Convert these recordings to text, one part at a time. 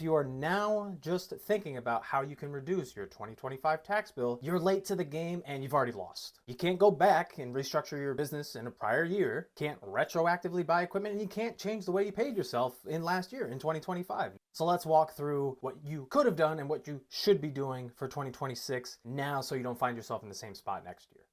you are now just thinking about how you can reduce your 2025 tax bill, you're late to the game and you've already lost. You can't go back and restructure your business in a prior year, can't retroactively buy equipment, and you can't change the way you paid yourself in last year, in 2025. So let's walk through what you could have done and what you should be doing for 2026 now so you don't find yourself in the same spot next year.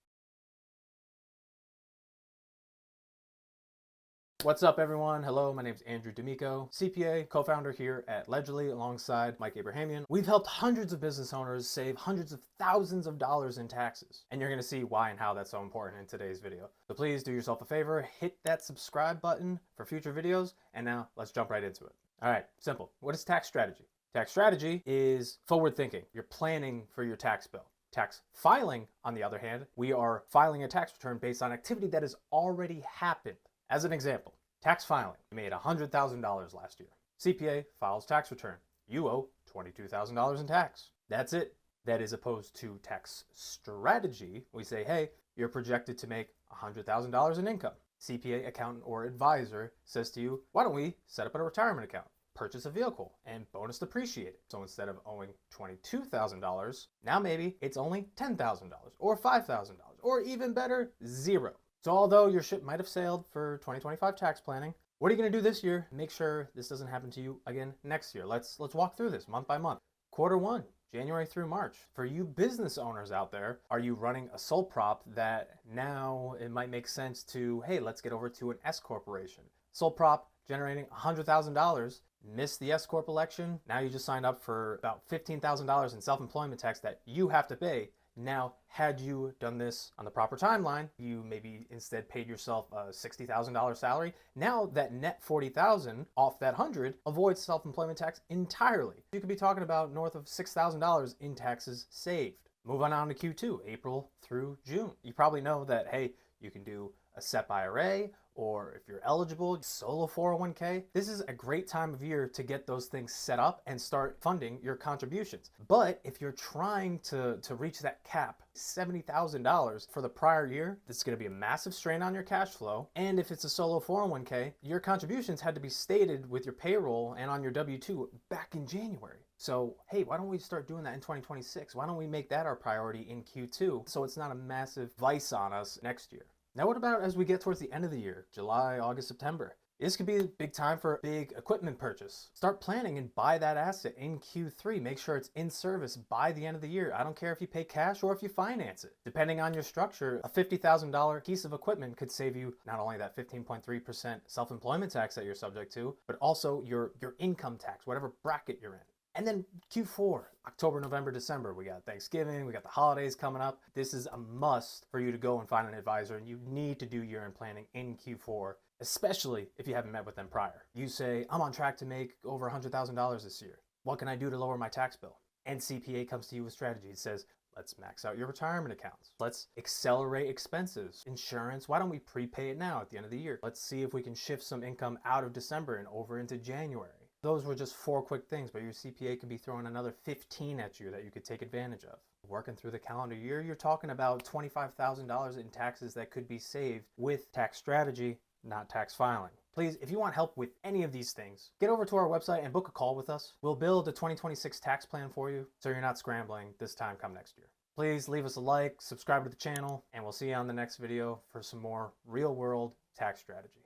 What's up, everyone? Hello, my name is Andrew D'Amico, CPA, co-founder here at Ledgerly alongside Mike Abrahamian. We've helped hundreds of business owners save hundreds of thousands of dollars in taxes. And you're gonna see why and how that's so important in today's video. So please do yourself a favor, hit that subscribe button for future videos, and now let's jump right into it. All right, simple. What is tax strategy? Tax strategy is forward thinking. You're planning for your tax bill. Tax filing, on the other hand, we are filing a tax return based on activity that has already happened. As an example, tax filing. You made $100,000 last year. CPA files tax return. You owe $22,000 in tax. That's it. That is opposed to tax strategy. We say, hey, you're projected to make $100,000 in income. CPA, accountant, or advisor says to you, why don't we set up a retirement account, purchase a vehicle, and bonus depreciate it. So instead of owing $22,000, now maybe it's only $10,000 or $5,000 or even better, zero. So although your ship might have sailed for 2025 tax planning, what are you going to do this year? Make sure this doesn't happen to you again next year. Let's walk through this month by month. Quarter one, January through March. For you business owners out there, are you running a sole prop that now it might make sense to, hey, let's get over to an S corporation. Sole prop generating $100,000, missed the S corp election. Now you just signed up for about $15,000 in self-employment tax that you have to pay. Now, had you done this on the proper timeline, you maybe instead paid yourself a $60,000 salary. Now that net $40,000 off that 100 avoids self-employment tax entirely. You could be talking about north of $6,000 in taxes saved. Move on to Q2, April through June. You probably know that, hey, you can do a SEP IRA, or if you're eligible, solo 401k. This is a great time of year to get those things set up and start funding your contributions. But if you're trying to reach that cap, $70,000 for the prior year, this is going to be a massive strain on your cash flow. And if it's a solo 401k, your contributions had to be stated with your payroll and on your W-2 back in January. So, hey, why don't we start doing that in 2026? Why don't we make that our priority in Q2 so it's not a massive vice on us next year? Now, what about as we get towards the end of the year, July, August, September? This could be a big time for a big equipment purchase. Start planning and buy that asset in Q3. Make sure it's in service by the end of the year. I don't care if you pay cash or if you finance it. Depending on your structure, a $50,000 piece of equipment could save you not only that 15.3% self-employment tax that you're subject to, but also your income tax, whatever bracket you're in. And then Q4, October, November, December, we got Thanksgiving, we got the holidays coming up. This is a must for you to go and find an advisor, and you need to do year-end planning in Q4, especially if you haven't met with them prior. You say, I'm on track to make over $100,000 this year. What can I do to lower my tax bill? And CPA comes to you with strategy. It says, let's max out your retirement accounts. Let's accelerate expenses. Insurance, why don't we prepay it now at the end of the year? Let's see if we can shift some income out of December and over into January. Those were just 4 quick things, but your CPA could be throwing another 15 at you that you could take advantage of. Working through the calendar year, you're talking about $25,000 in taxes that could be saved with tax strategy, not tax filing. Please, if you want help with any of these things, get over to our website and book a call with us. We'll build a 2026 tax plan for you so you're not scrambling this time come next year. Please leave us a like, subscribe to the channel, and we'll see you on the next video for some more real-world tax strategy.